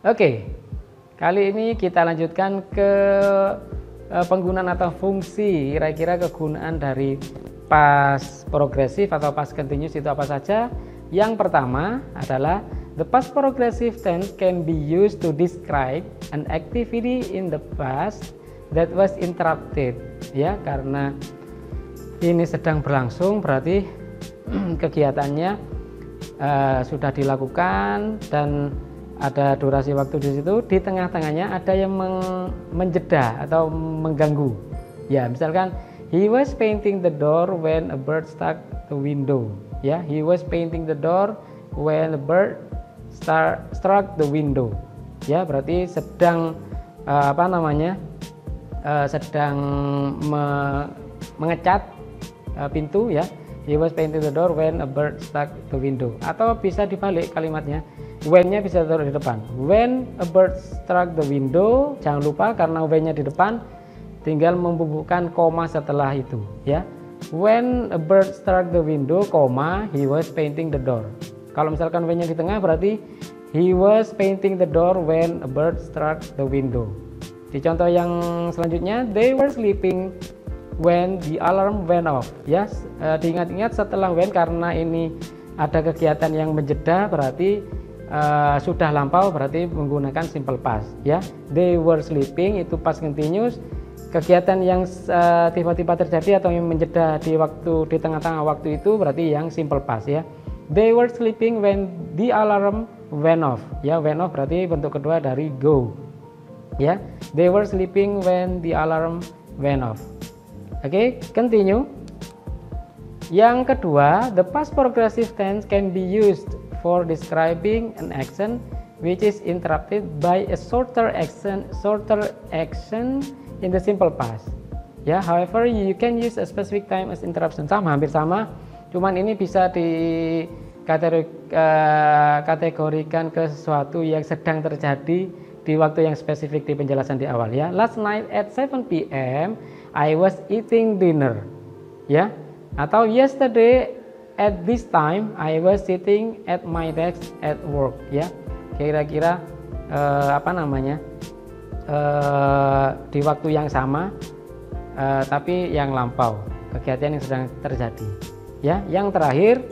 Oke, kali ini kita lanjutkan ke penggunaan atau fungsi, kira-kira kegunaan dari past progresif atau past continuous itu apa saja. Yang pertama adalah the past progressive tense can be used to describe an activity in the past that was interrupted. Ya, karena ini sedang berlangsung berarti kegiatannya sudah dilakukan dan ada durasi waktu di situ. Di tengah-tengahnya ada yang menjeda atau mengganggu. Ya, misalkan he was painting the door when a bird struck the window. Ya, he was painting the door when a bird struck the window. Ya, berarti sedang sedang mengecat pintu ya. He was painting the door when a bird struck the window. Atau bisa dibalik kalimatnya, when-nya bisa taruh di depan. When a bird struck the window, jangan lupa karena when-nya di depan, tinggal membubuhkan koma setelah itu ya. When a bird struck the window, koma, he was painting the door. Kalau misalkan when-nya di tengah berarti he was painting the door when a bird struck the window. Di contoh yang selanjutnya, they were sleeping when the alarm went off. Ya, diingat-ingat setelah when karena ini ada kegiatan yang menjeda berarti sudah lampau, berarti menggunakan simple past ya. They were sleeping itu past continuous. Kegiatan yang tiba-tiba terjadi atau yang menjeda di tengah-tengah waktu itu berarti yang simple past ya. They were sleeping when the alarm went off. Ya, went off berarti bentuk kedua dari go. Ya, they were sleeping when the alarm went off. Oke, continue. Yang kedua, the past progressive tense can be used for describing an action which is interrupted by a shorter action in the simple past. Ya, however, you can use a specific time as interruption. Hampir sama. Cuman ini bisa dikategorikan ke sesuatu yang sedang terjadi di waktu yang spesifik di penjelasan di awal ya. Last night at 7 p.m. I was eating dinner. Ya. Atau yesterday at this time I was sitting at my desk at work ya. Kira-kira di waktu yang sama tapi yang lampau, kegiatan yang sedang terjadi. Ya, yang terakhir,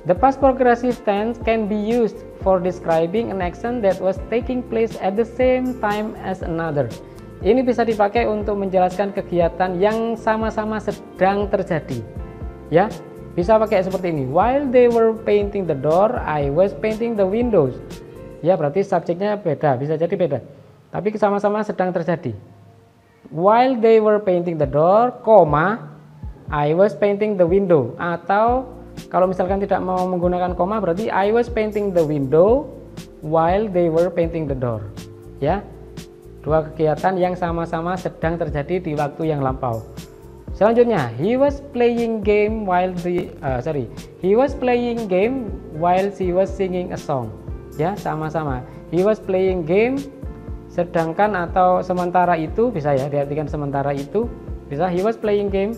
the past progressive tense can be used for describing an action that was taking place at the same time as another. Ini bisa dipakai untuk menjelaskan kegiatan yang sama-sama sedang terjadi. Ya, bisa pakai seperti ini. While they were painting the door, I was painting the windows. Ya, berarti subjeknya beda, bisa jadi beda. Tapi sama-sama sedang terjadi. While they were painting the door, I was painting the window. Atau kalau misalkan tidak mau menggunakan koma berarti I was painting the window while they were painting the door. Ya. Dua kegiatan yang sama-sama sedang terjadi di waktu yang lampau. Selanjutnya, he was playing game while she was singing a song. Ya, sama-sama. He was playing game sedangkan atau sementara itu bisa ya diartikan sementara itu bisa he was playing game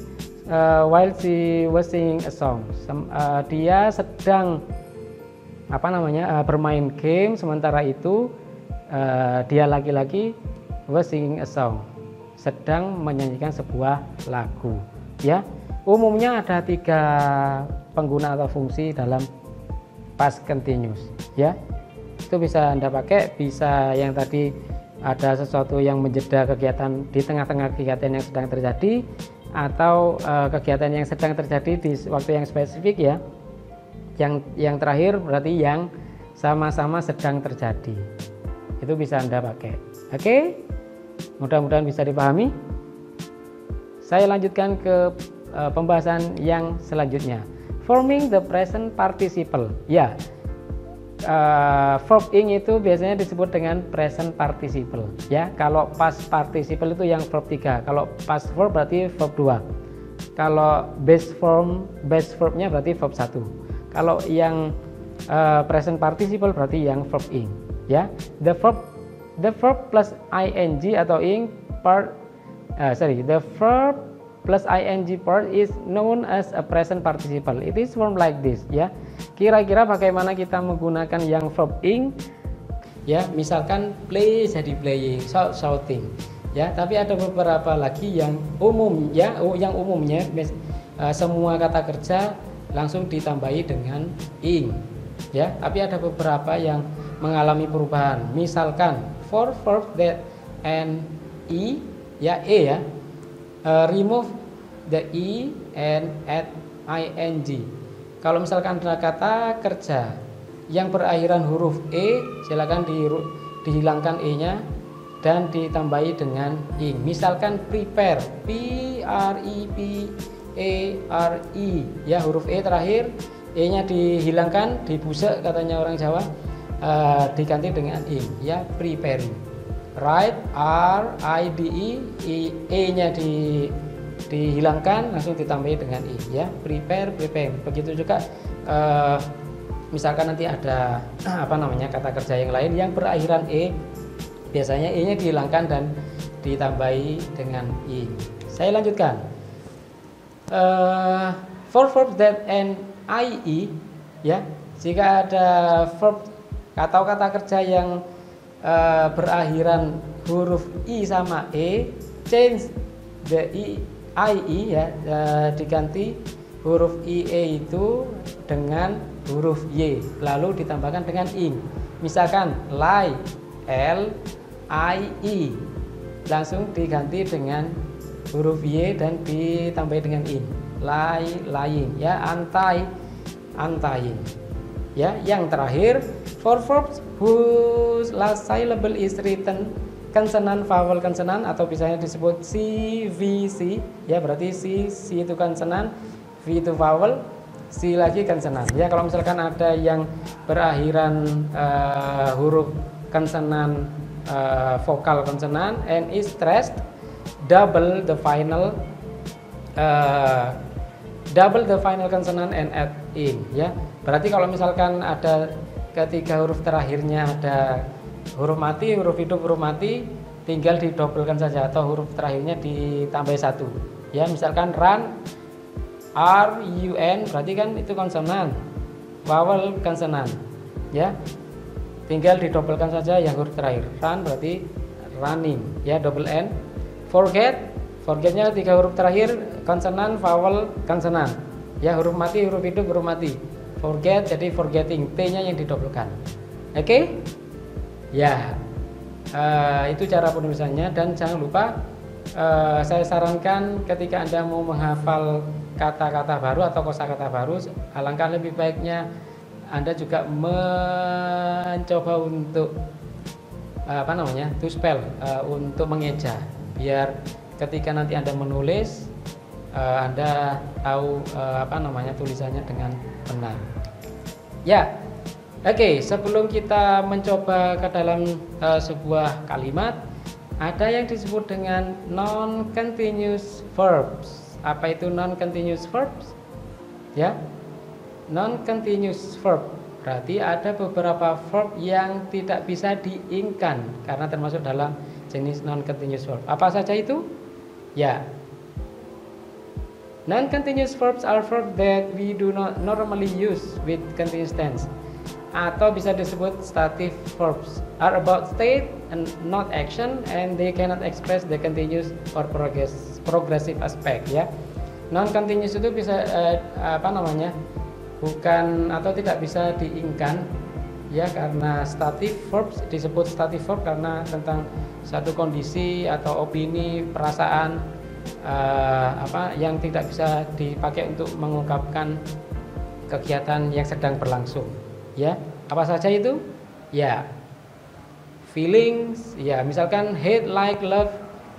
while she was singing a song. Dia sedang bermain game sementara itu dia laki-laki was singing a song, sedang menyanyikan sebuah lagu ya. Umumnya ada 3 pengguna atau fungsi dalam past continuous ya. Itu bisa Anda pakai, bisa yang tadi ada sesuatu yang menjeda kegiatan di tengah-tengah kegiatan yang sedang terjadi, atau kegiatan yang sedang terjadi di waktu yang spesifik ya. Yang terakhir berarti yang sama-sama sedang terjadi. Itu bisa Anda pakai. Oke? Mudah-mudahan bisa dipahami. Saya lanjutkan ke pembahasan yang selanjutnya. Forming the present participle. Ya. Verb ing itu biasanya disebut dengan present participle ya. Kalau past participle itu yang verb 3. Kalau past verb berarti verb 2. Kalau base verbnya berarti verb 1. Kalau yang present participle berarti yang verb ing ya. The verb plus ing atau ing part the verb plus ing part is known as a present participle. It is formed like this ya. Kira-kira bagaimana kita menggunakan yang verb ing ya, misalkan play jadi playing, shout shouting, ya. Tapi ada beberapa lagi yang umum, ya, yang umumnya semua kata kerja langsung ditambahi dengan ing, ya. Tapi ada beberapa yang mengalami perubahan, misalkan for verb that end e, ya, ya, remove the e and add ing. Kalau misalkan ada kata kerja yang berakhiran huruf e, silakan dihilangkan e-nya dan ditambahi dengan ing. Misalkan prepare, p r e p e r e, ya, huruf e terakhir, e-nya dihilangkan, dibusek katanya orang Jawa, diganti dengan ing, ya, preparing. Write, r i d e, e-nya dihilangkan, langsung ditambahi dengan i, ya, prepare, prepare. Begitu juga misalkan nanti ada apa namanya kata kerja yang lain yang berakhiran e, biasanya e-nya dihilangkan dan ditambahi dengan ing. Saya lanjutkan. For verbs that end ie, ya, jika ada verb atau kata kerja yang berakhiran huruf i sama e, change the ie, ya, diganti huruf ie itu dengan huruf y, lalu ditambahkan dengan ing. Misalkan lie, l i e, langsung diganti dengan huruf y dan ditambahi dengan ing. Lie, lying, ya, anti, untying. Ya, yang terakhir, for verbs whose last syllable is written consonant, vowel, consonant, atau biasanya disebut CVC, ya, berarti C itu consonant, V itu vowel, C lagi consonant. Ya, kalau misalkan ada yang berakhiran huruf consonant, vokal consonant, and is stressed, double the final consonant and add in, ya. Berarti kalau misalkan ada ketiga huruf terakhirnya ada huruf mati, huruf hidup, huruf mati, tinggal didobelkan saja atau huruf terakhirnya ditambah satu. Ya, misalkan run, r u n, berarti kan itu konsonan, vowel konsonan. Ya, tinggal didobelkan saja yang huruf terakhir. Run berarti running, ya, double n. Forgetnya tiga huruf terakhir konsonan, vowel, konsonan. Ya, huruf mati, huruf hidup, huruf mati. Forget jadi forgetting, t-nya yang didobelkan. Oke? Ya, itu cara penulisannya. Dan jangan lupa, saya sarankan ketika Anda mau menghafal kata-kata baru atau kosakata baru, alangkah lebih baiknya Anda juga mencoba untuk to spell, untuk mengeja, biar ketika nanti Anda menulis, Anda tahu tulisannya dengan benar. Ya, oke. Sebelum kita mencoba ke dalam sebuah kalimat, ada yang disebut dengan non-continuous verbs. Apa itu non-continuous verbs? Ya, non-continuous verb berarti ada beberapa verb yang tidak bisa diingkan karena termasuk dalam jenis non-continuous verb. Apa saja itu? Ya, non-continuous verbs are verbs that we do not normally use with continuous tense, atau bisa disebut stative verbs, are about state and not action, and they cannot express the continuous or progressive aspect. Ya, non-continuous itu bisa bukan atau tidak bisa diingkan, ya, karena stative verbs disebut stative verb karena tentang satu kondisi atau opini, perasaan yang tidak bisa dipakai untuk mengungkapkan kegiatan yang sedang berlangsung. Ya, apa saja itu? Ya, feelings, ya, misalkan hate, like, love,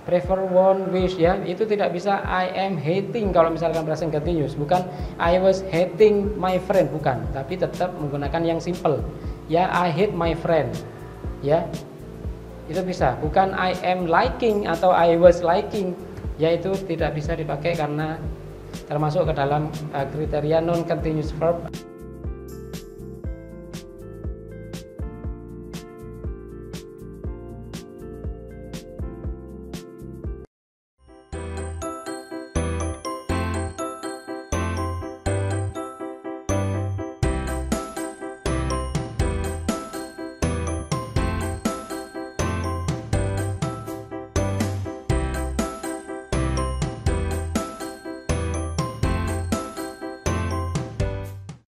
prefer, want, wish, ya, itu tidak bisa I am hating kalau misalkan present continuous, bukan I was hating my friend, bukan, tapi tetap menggunakan yang simple. Ya, I hate my friend, ya, itu bisa, bukan I am liking atau I was liking, ya, itu tidak bisa dipakai karena termasuk ke dalam kriteria non continuous verb.